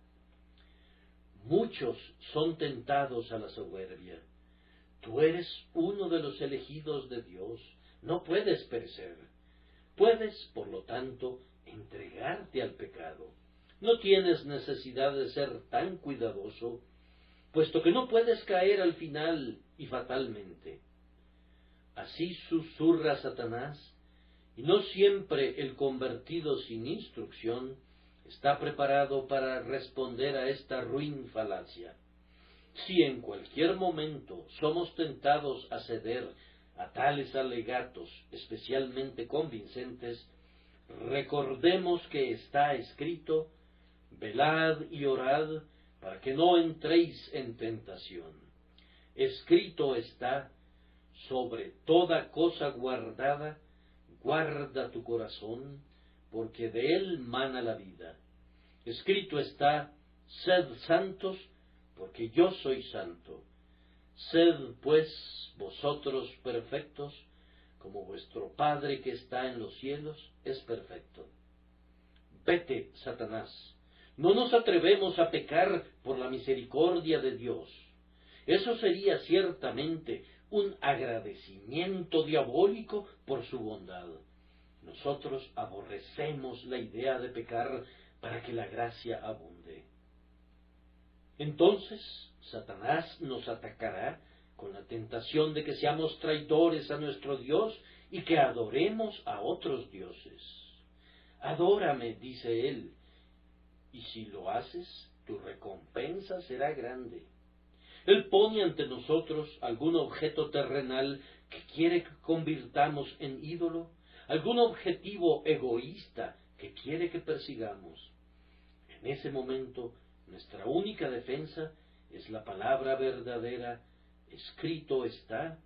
Muchos son tentados a la soberbia. Tú eres uno de los elegidos de Dios, no puedes perecer. Puedes, por lo tanto, entregarte al pecado. No tienes necesidad de ser tan cuidadoso, puesto que no puedes caer al final y fatalmente. Así susurra Satanás, y no siempre el convertido sin instrucción está preparado para responder a esta ruin falacia. Si en cualquier momento somos tentados a ceder a tales alegatos especialmente convincentes, recordemos que está escrito: velad y orad para que no entréis en tentación. Escrito está: sobre toda cosa guardada, guarda tu corazón, porque de él mana la vida. Escrito está: sed santos, porque yo soy santo. Sed, pues, vosotros perfectos, como vuestro Padre que está en los cielos es perfecto. Vete, Satanás. No nos atrevemos a pecar por la misericordia de Dios. Eso sería ciertamente un agradecimiento diabólico por su bondad. Nosotros aborrecemos la idea de pecar para que la gracia abunde. Entonces, Satanás nos atacará con la tentación de que seamos traidores a nuestro Dios y que adoremos a otros dioses. Adórame, dice él, y si lo haces, tu recompensa será grande. Él pone ante nosotros algún objeto terrenal que quiere que convirtamos en ídolo, algún objetivo egoísta que quiere que persigamos. En ese momento, nuestra única defensa es la palabra verdadera: escrito está: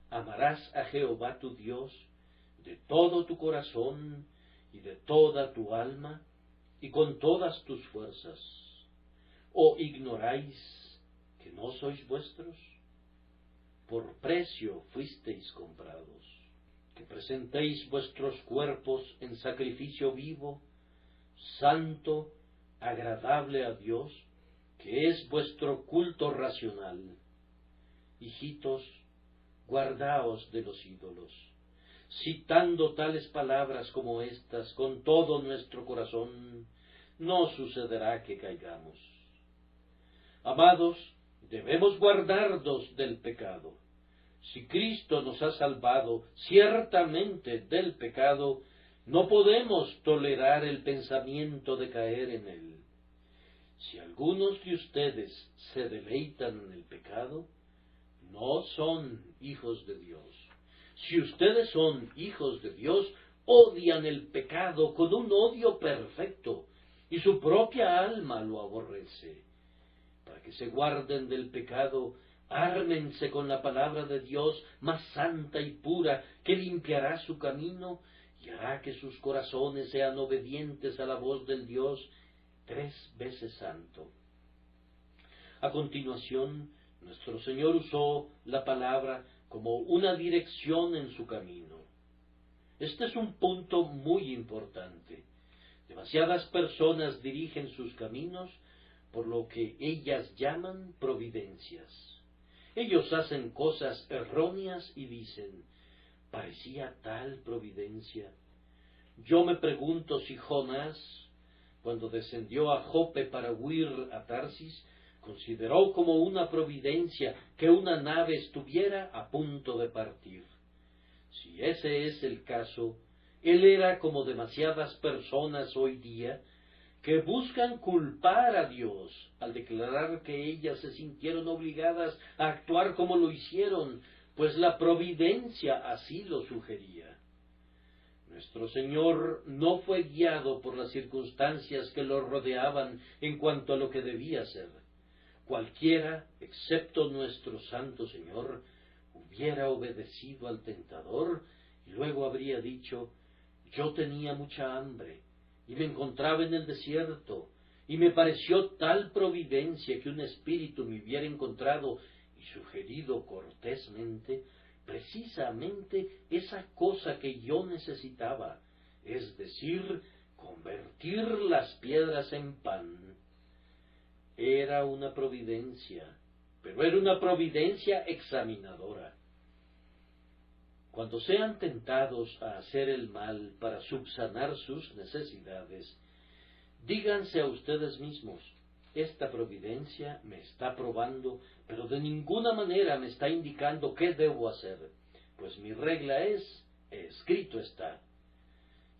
amarás a Jehová tu Dios de todo tu corazón y de toda tu alma y con todas tus fuerzas. ¿O ignoráis que no sois vuestros? Por precio fuisteis comprados. Que presentéis vuestros cuerpos en sacrificio vivo, santo, agradable a Dios, que es vuestro culto racional. Hijitos, guardaos de los ídolos. Citando tales palabras como estas con todo nuestro corazón, no sucederá que caigamos. Amados, debemos guardarnos del pecado. Si Cristo nos ha salvado ciertamente del pecado, no podemos tolerar el pensamiento de caer en él. Si algunos de ustedes se deleitan en el pecado, no son hijos de Dios. Si ustedes son hijos de Dios, odian el pecado con un odio perfecto, y su propia alma lo aborrece. Para que se guarden del pecado, ármense con la palabra de Dios más santa y pura, que limpiará su camino y hará que sus corazones sean obedientes a la voz del Dios 3 veces santo. A continuación, nuestro Señor usó la palabra como una dirección en su camino. Este es un punto muy importante. Demasiadas personas dirigen sus caminos por lo que ellas llaman providencias. Ellos hacen cosas erróneas y dicen: parecía tal providencia. Yo me pregunto si Jonás, cuando descendió a Jope para huir a Tarsis, consideró como una providencia que una nave estuviera a punto de partir. Si ese es el caso, él era como demasiadas personas hoy día que buscan culpar a Dios al declarar que ellas se sintieron obligadas a actuar como lo hicieron, pues la providencia así lo sugería. Nuestro Señor no fue guiado por las circunstancias que lo rodeaban en cuanto a lo que debía hacer. Cualquiera, excepto nuestro Santo Señor, hubiera obedecido al tentador y luego habría dicho: yo tenía mucha hambre y me encontraba en el desierto, y me pareció tal providencia que un espíritu me hubiera encontrado y sugerido cortésmente precisamente esa cosa que yo necesitaba, es decir, convertir las piedras en pan. Era una providencia, pero era una providencia examinadora. Cuando sean tentados a hacer el mal para subsanar sus necesidades, díganse a ustedes mismos: esta providencia me está probando, pero de ninguna manera me está indicando qué debo hacer, pues mi regla es: escrito está.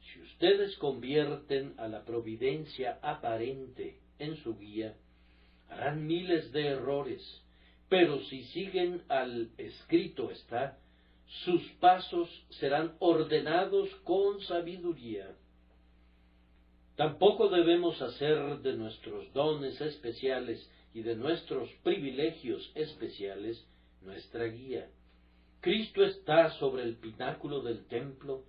Si ustedes convierten a la providencia aparente en su guía, harán miles de errores, pero si siguen al escrito está, sus pasos serán ordenados con sabiduría. Tampoco debemos hacer de nuestros dones especiales y de nuestros privilegios especiales nuestra guía. Cristo está sobre el pináculo del templo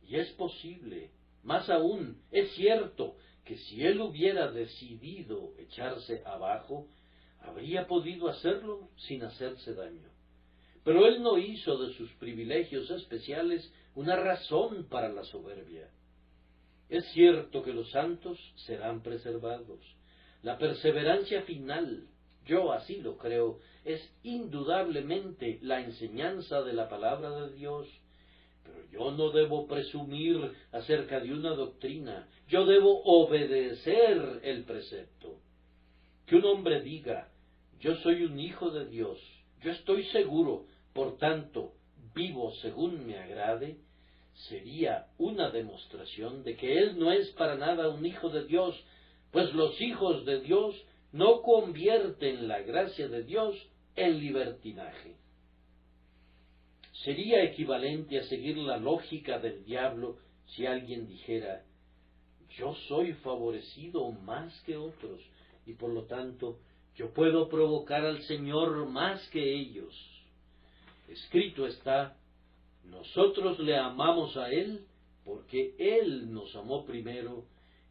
y es posible, más aún, es cierto, que si Él hubiera decidido echarse abajo, habría podido hacerlo sin hacerse daño. Pero Él no hizo de sus privilegios especiales una razón para la soberbia. Es cierto que los santos serán preservados. La perseverancia final, yo así lo creo, es indudablemente la enseñanza de la palabra de Dios. Pero yo no debo presumir acerca de una doctrina, yo debo obedecer el precepto. Que un hombre diga: yo soy un hijo de Dios, yo estoy seguro, por tanto, vivo según me agrade, sería una demostración de que él no es para nada un hijo de Dios, pues los hijos de Dios no convierten la gracia de Dios en libertinaje. Sería equivalente a seguir la lógica del diablo si alguien dijera: yo soy favorecido más que otros, y por lo tanto yo puedo provocar al Señor más que ellos. Escrito está: nosotros le amamos a Él porque Él nos amó primero,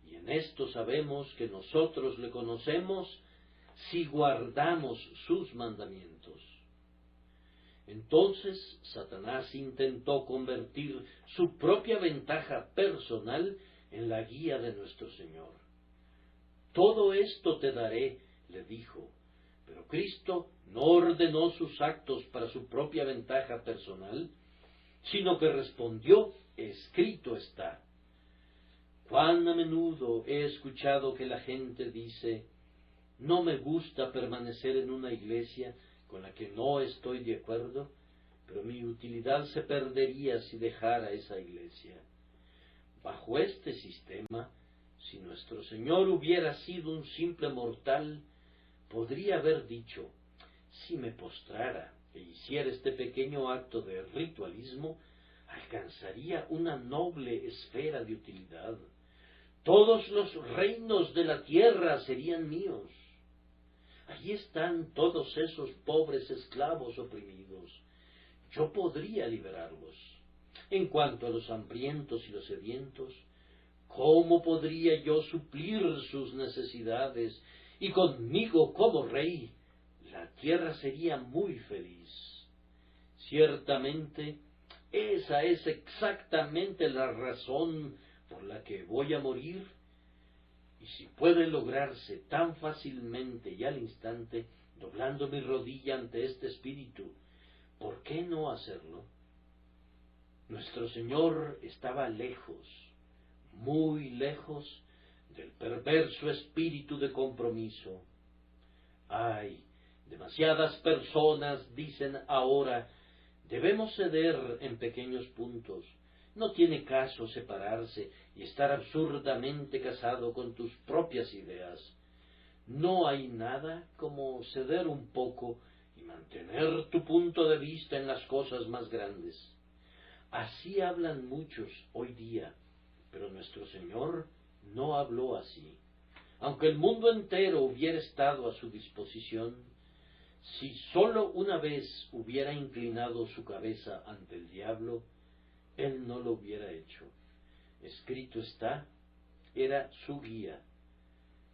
y en esto sabemos que nosotros le conocemos si guardamos sus mandamientos. Entonces Satanás intentó convertir su propia ventaja personal en la guía de nuestro Señor. Todo esto te daré, le dijo, pero Cristo no ordenó sus actos para su propia ventaja personal, sino que respondió: escrito está. Cuán a menudo he escuchado que la gente dice: no me gusta permanecer en una iglesia con la que no estoy de acuerdo, pero mi utilidad se perdería si dejara esa iglesia. Bajo este sistema, si nuestro Señor hubiera sido un simple mortal, podría haber dicho: si me postrara e hiciera este pequeño acto de ritualismo, alcanzaría una noble esfera de utilidad. Todos los reinos de la tierra serían míos. Allí están todos esos pobres esclavos oprimidos. Yo podría liberarlos. En cuanto a los hambrientos y los sedientos, ¿cómo podría yo suplir sus necesidades? Y conmigo como rey, la tierra sería muy feliz. Ciertamente, esa es exactamente la razón por la que voy a morir. Y si puede lograrse tan fácilmente y al instante, doblando mi rodilla ante este espíritu, ¿por qué no hacerlo? Nuestro Señor estaba lejos, muy lejos, del perverso espíritu de compromiso. Ay, demasiadas personas dicen ahora: debemos ceder en pequeños puntos. No tiene caso separarse y estar absurdamente casado con tus propias ideas. No hay nada como ceder un poco y mantener tu punto de vista en las cosas más grandes. Así hablan muchos hoy día, pero nuestro Señor no habló así. Aunque el mundo entero hubiera estado a su disposición, si sólo una vez hubiera inclinado su cabeza ante el diablo, Él no lo hubiera hecho. Escrito está, era su guía,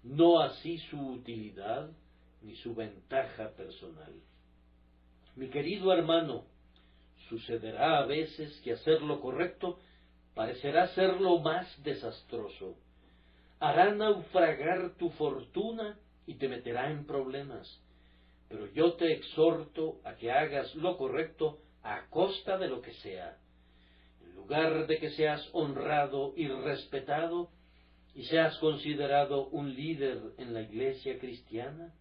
no así su utilidad ni su ventaja personal. Mi querido hermano, sucederá a veces que hacer lo correcto parecerá ser lo más desastroso. Hará naufragar tu fortuna y te meterá en problemas. Pero yo te exhorto a que hagas lo correcto a costa de lo que sea. En lugar de que seas honrado y respetado y seas considerado un líder en la iglesia cristiana,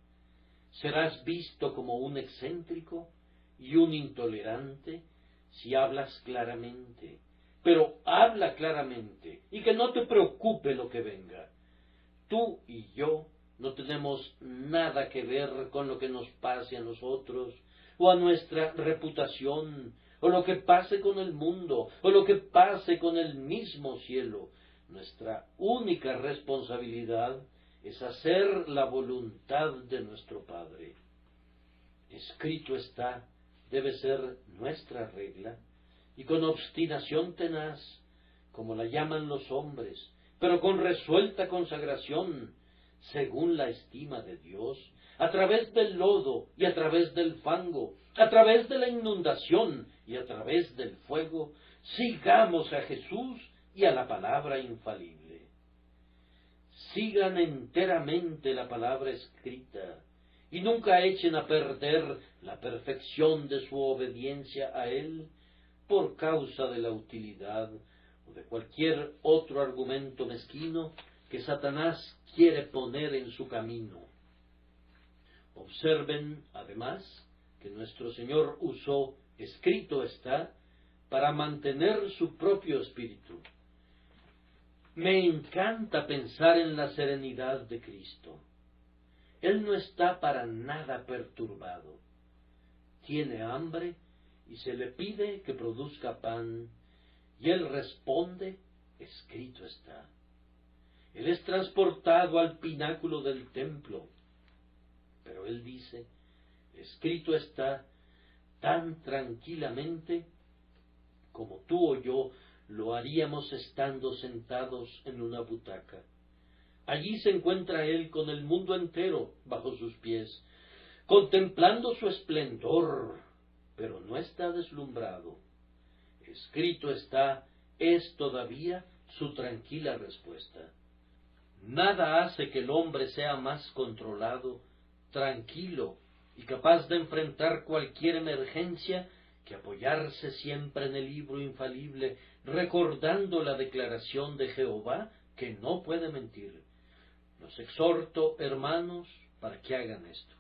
serás visto como un excéntrico y un intolerante si hablas claramente. Pero habla claramente y que no te preocupe lo que venga. Tú y yo no tenemos nada que ver con lo que nos pase a nosotros, o a nuestra reputación, o lo que pase con el mundo, o lo que pase con el mismo cielo. Nuestra única responsabilidad es hacer la voluntad de nuestro Padre. Escrito está, debe ser nuestra regla, y con obstinación tenaz, como la llaman los hombres, pero con resuelta consagración, según la estima de Dios, a través del lodo y a través del fango, a través de la inundación y a través del fuego, sigamos a Jesús y a la palabra infalible. Sigan enteramente la palabra escrita y nunca echen a perder la perfección de su obediencia a Él por causa de la utilidad o de cualquier otro argumento mezquino que Satanás quiere poner en su camino. Observen, además, que nuestro Señor usó escrito está para mantener su propio espíritu. Me encanta pensar en la serenidad de Cristo. Él no está para nada perturbado. Tiene hambre y se le pide que produzca pan, y Él responde, escrito está. Él es transportado al pináculo del templo, pero Él dice, escrito está, tan tranquilamente como tú o yo lo haríamos estando sentados en una butaca. Allí se encuentra Él con el mundo entero bajo sus pies, contemplando su esplendor, pero no está deslumbrado. Escrito está, es todavía su tranquila respuesta. Nada hace que el hombre sea más controlado, tranquilo y capaz de enfrentar cualquier emergencia que apoyarse siempre en el libro infalible, recordando la declaración de Jehová que no puede mentir. Los exhorto, hermanos, para que hagan esto.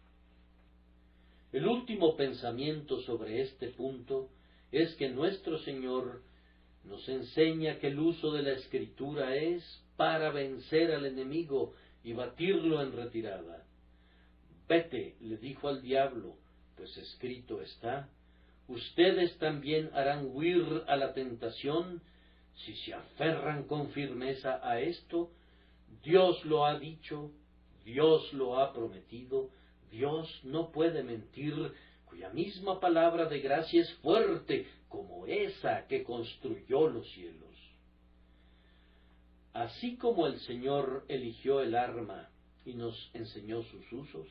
El último pensamiento sobre este punto es que nuestro Señor nos enseña que el uso de la Escritura es para vencer al enemigo y batirlo en retirada. Vete, le dijo al diablo, pues escrito está, ustedes también harán huir a la tentación si se aferran con firmeza a esto. Dios lo ha dicho, Dios lo ha prometido, Dios no puede mentir, cuya misma palabra de gracia es fuerte como esa que construyó los cielos. Así como el Señor eligió el arma y nos enseñó sus usos,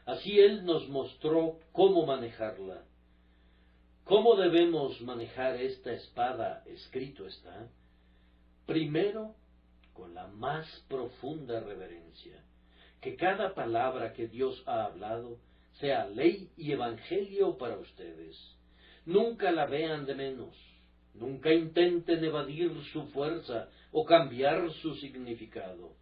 así Él nos mostró cómo manejarla. ¿Cómo debemos manejar esta espada? Escrito está. Primero, con la más profunda reverencia, que cada palabra que Dios ha hablado sea ley y evangelio para ustedes. Nunca la vean de menos, nunca intenten evadir su fuerza o cambiar su significado.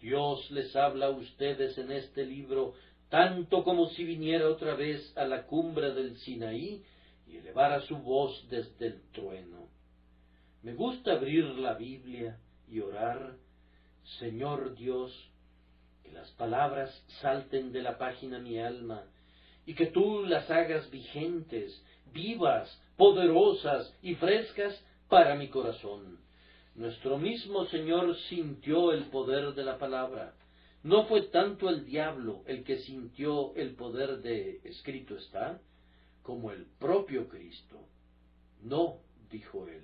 Dios les habla a ustedes en este libro tanto como si viniera otra vez a la cumbre del Sinaí y elevara su voz desde el trueno. Me gusta abrir la Biblia y orar, Señor Dios, que las palabras salten de la página mi alma, y que tú las hagas vigentes, vivas, poderosas y frescas para mi corazón. Nuestro mismo Señor sintió el poder de la palabra. No fue tanto el diablo el que sintió el poder de escrito está, como el propio Cristo. No, dijo él,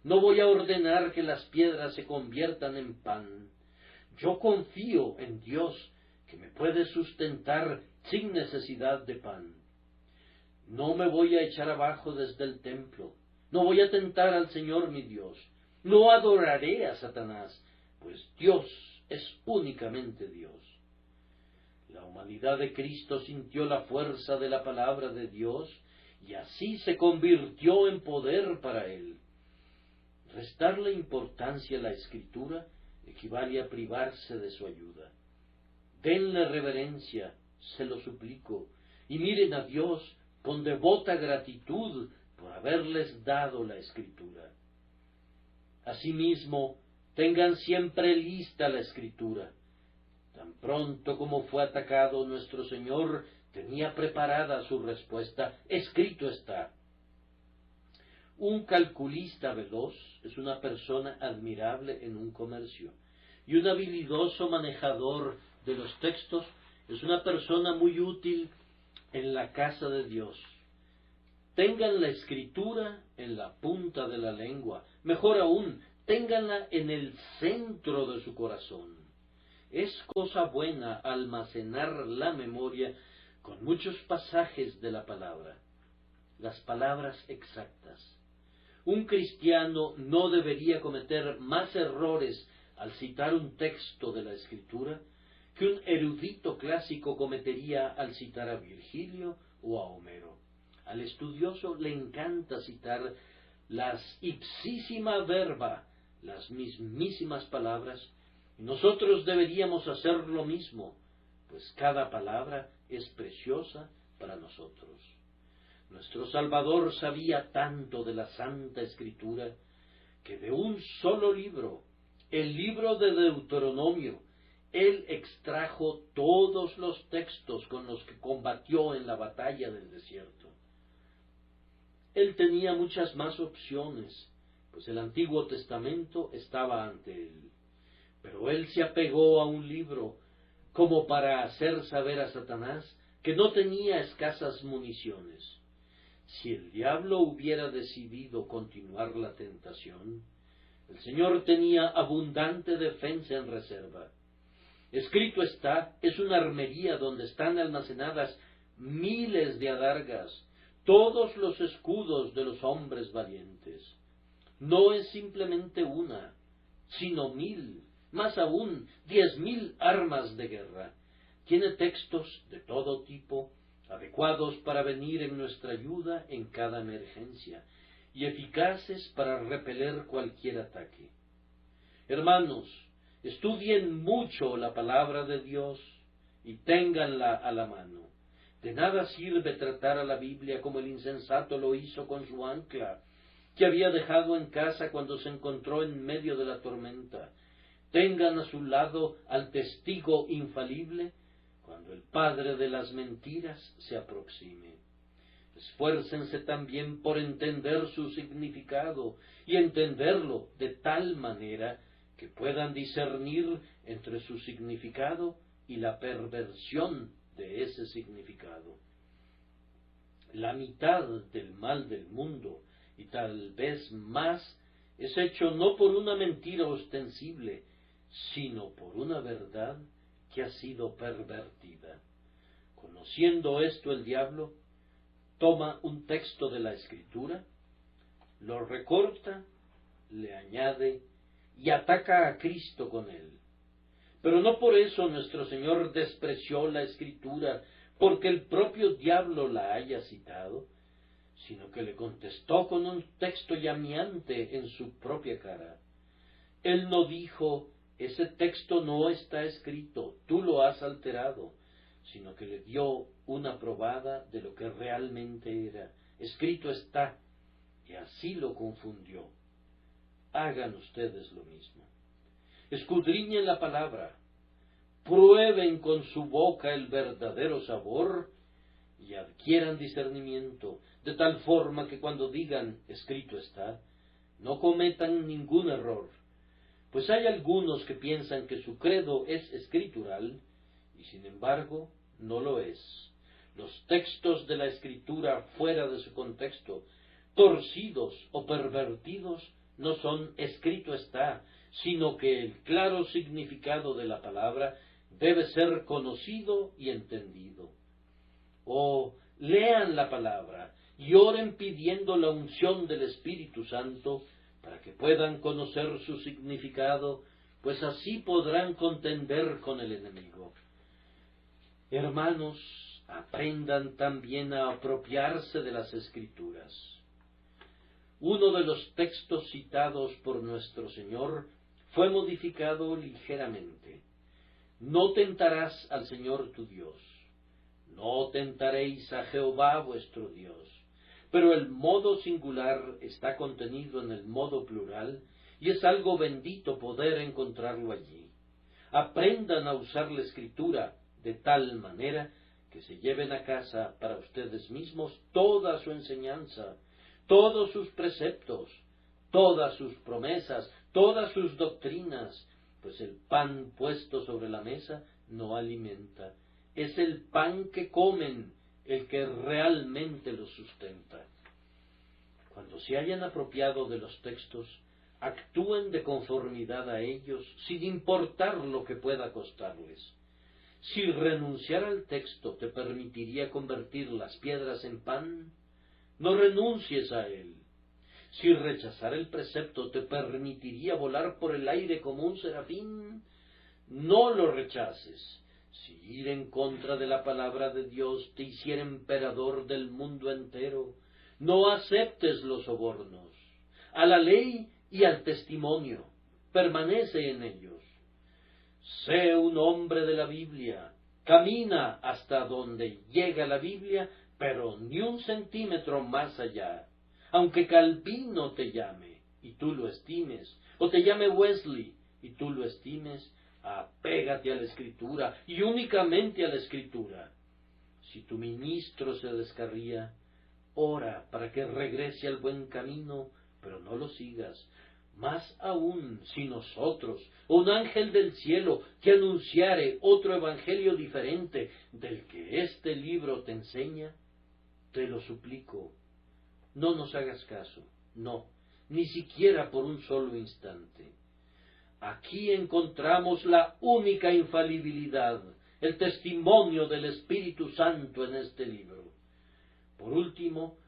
no voy a ordenar que las piedras se conviertan en pan. Yo confío en Dios, que me puede sustentar sin necesidad de pan. No me voy a echar abajo desde el templo, no voy a tentar al Señor mi Dios, no adoraré a Satanás, pues Dios es únicamente Dios. La humanidad de Cristo sintió la fuerza de la palabra de Dios y así se convirtió en poder para él. Restarle importancia a la Escritura equivale a privarse de su ayuda. Denle reverencia, se lo suplico, y miren a Dios con devota gratitud por haberles dado la Escritura. Asimismo, tengan siempre lista la Escritura. Tan pronto como fue atacado nuestro Señor, tenía preparada su respuesta. Escrito está. Un calculista veloz es una persona admirable en un comercio, y un habilidoso manejador de los textos es una persona muy útil en la casa de Dios. Tengan la Escritura en la punta de la lengua, mejor aún, ténganla en el centro de su corazón. Es cosa buena almacenar la memoria con muchos pasajes de la palabra, las palabras exactas. Un cristiano no debería cometer más errores al citar un texto de la Escritura que un erudito clásico cometería al citar a Virgilio o a Homero. Al estudioso le encanta citar las ipsísima verba, las mismísimas palabras, y nosotros deberíamos hacer lo mismo, pues cada palabra es preciosa para nosotros. Nuestro Salvador sabía tanto de la Santa Escritura que de un solo libro, el libro de Deuteronomio, él extrajo todos los textos con los que combatió en la batalla del desierto. Él tenía muchas más opciones, pues el Antiguo Testamento estaba ante él. Pero él se apegó a un libro como para hacer saber a Satanás que no tenía escasas municiones. Si el diablo hubiera decidido continuar la tentación, el Señor tenía abundante defensa en reserva. Escrito está, es una armería donde están almacenadas miles de adargas, todos los escudos de los hombres valientes. No es simplemente una, sino 1000, más aún 10.000 armas de guerra. Tiene textos de todo tipo, adecuados para venir en nuestra ayuda en cada emergencia, y eficaces para repeler cualquier ataque. Hermanos, estudien mucho la palabra de Dios y ténganla a la mano. De nada sirve tratar a la Biblia como el insensato lo hizo con su ancla, que había dejado en casa cuando se encontró en medio de la tormenta. Tengan a su lado al testigo infalible cuando el padre de las mentiras se aproxime. Esfuércense también por entender su significado y entenderlo de tal manera que puedan discernir entre su significado y la perversión de ese significado. La mitad del mal del mundo, y tal vez más, es hecho no por una mentira ostensible, sino por una verdad que ha sido pervertida. Conociendo esto, el diablo toma un texto de la Escritura, lo recorta, le añade y ataca a Cristo con él. Pero no por eso nuestro Señor despreció la Escritura, porque el propio diablo la haya citado, sino que le contestó con un texto llameante en su propia cara. Él no dijo, ese texto no está escrito, tú lo has alterado, sino que le dio una probada de lo que realmente era. Escrito está, y así lo confundió. Hagan ustedes lo mismo. Escudriñen la palabra, prueben con su boca el verdadero sabor y adquieran discernimiento, de tal forma que cuando digan escrito está, no cometan ningún error, pues hay algunos que piensan que su credo es escritural y sin embargo no lo es. Los textos de la Escritura fuera de su contexto, torcidos o pervertidos, no son escrito está, sino que el claro significado de la palabra debe ser conocido y entendido. Oh, lean la palabra y oren pidiendo la unción del Espíritu Santo para que puedan conocer su significado, pues así podrán contender con el enemigo. Hermanos, aprendan también a apropiarse de las Escrituras. Uno de los textos citados por nuestro Señor fue modificado ligeramente. No tentarás al Señor tu Dios. No tentaréis a Jehová vuestro Dios. Pero el modo singular está contenido en el modo plural, y es algo bendito poder encontrarlo allí. Aprendan a usar la Escritura de tal manera que se lleven a casa para ustedes mismos toda su enseñanza, todos sus preceptos, todas sus promesas, todas sus doctrinas, pues el pan puesto sobre la mesa no alimenta, es el pan que comen el que realmente los sustenta. Cuando se hayan apropiado de los textos, actúen de conformidad a ellos, sin importar lo que pueda costarles. Si renunciar al texto te permitiría convertir las piedras en pan, no renuncies a él. Si rechazar el precepto te permitiría volar por el aire como un serafín, no lo rechaces. Si ir en contra de la palabra de Dios te hiciera emperador del mundo entero, no aceptes los sobornos. A la ley y al testimonio, permanece en ellos. Sé un hombre de la Biblia, camina hasta donde llega la Biblia, pero ni un centímetro más allá. Aunque Calvino te llame y tú lo estimes, o te llame Wesley y tú lo estimes, apégate a la Escritura y únicamente a la Escritura. Si tu ministro se descarría, ora para que regrese al buen camino, pero no lo sigas. Más aún si nosotros, o un ángel del cielo, te anunciare otro evangelio diferente del que este libro te enseña, te lo suplico, no nos hagas caso, no, ni siquiera por un solo instante. Aquí encontramos la única infalibilidad, el testimonio del Espíritu Santo en este libro. Por último,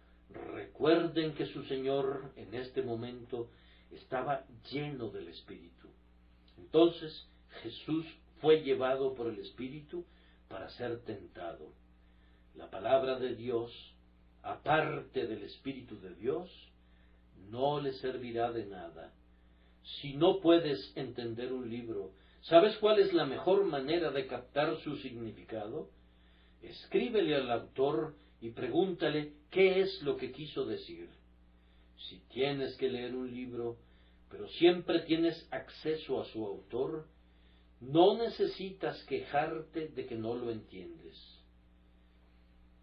recuerden que su Señor en este momento estaba lleno del Espíritu. Entonces Jesús fue llevado por el Espíritu para ser tentado. La palabra de Dios, aparte del Espíritu de Dios, no le servirá de nada. Si no puedes entender un libro, ¿sabes cuál es la mejor manera de captar su significado? Escríbele al autor y pregúntale qué es lo que quiso decir. Si tienes que leer un libro, pero siempre tienes acceso a su autor, no necesitas quejarte de que no lo entiendes.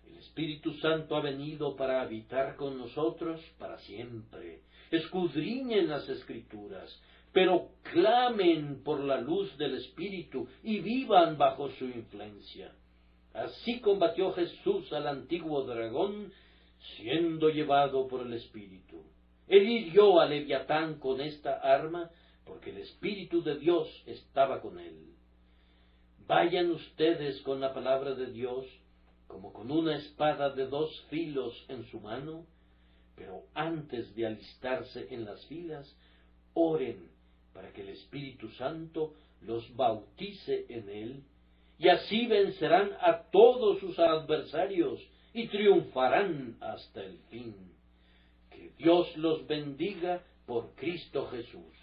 El Espíritu Santo ha venido para habitar con nosotros para siempre. Escudriñen las Escrituras, pero clamen por la luz del Espíritu y vivan bajo su influencia. Así combatió Jesús al antiguo dragón, siendo llevado por el Espíritu. Él hirió a Leviatán con esta arma, porque el Espíritu de Dios estaba con él. Vayan ustedes con la palabra de Dios, como con una espada de 2 filos en su mano, pero antes de alistarse en las filas, oren para que el Espíritu Santo los bautice en él, y así vencerán a todos sus adversarios y triunfarán hasta el fin. Que Dios los bendiga por Cristo Jesús.